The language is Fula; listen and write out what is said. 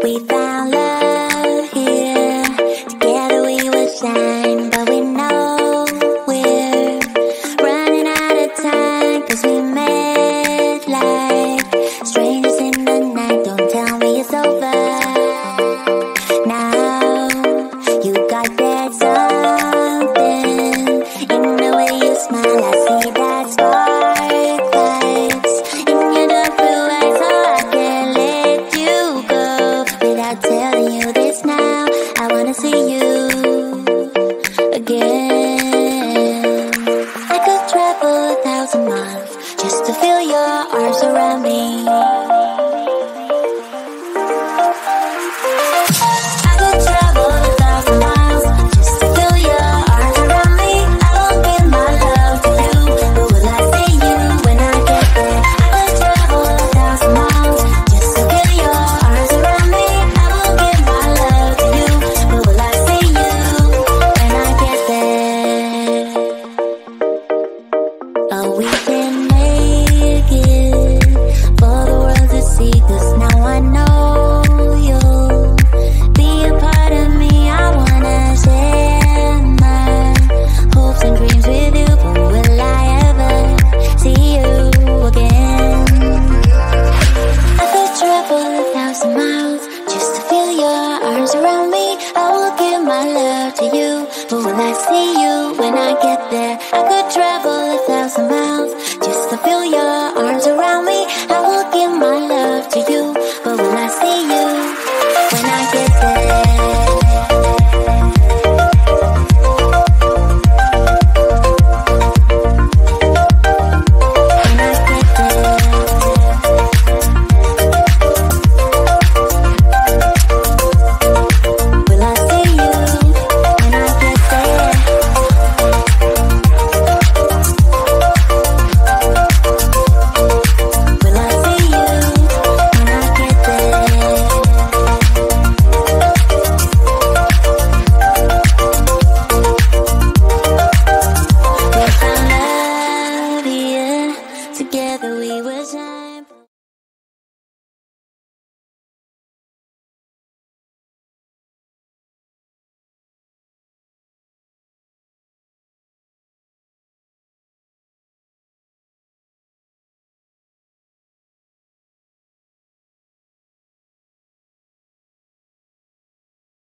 We found love here. Together we will shine, but we know we're running out of time, 'cause we met like strangers in the night. Don't tell me it's over now. You got that something in the way you smile. I see that spark lights in your dark blue eyes, so I can't let you go without telling you this now. I wanna see you again. I could travel 1,000 miles just to feel your arms around me. I could travel 1,000 miles just to feel your arms around me. I will give my love to you, but will I see you when I get there? I could travel 1,000 miles just to feel your arms around me. I will give my love to you, but will I see you when I get there? Oh, we can make it for the world to see, 'cause now I know you'll be a part of me. I wanna share my hopes and dreams with you, but will I ever see you again? I could travel 1,000 miles just to feel your arms around me. I will give my love to you, but will I see you when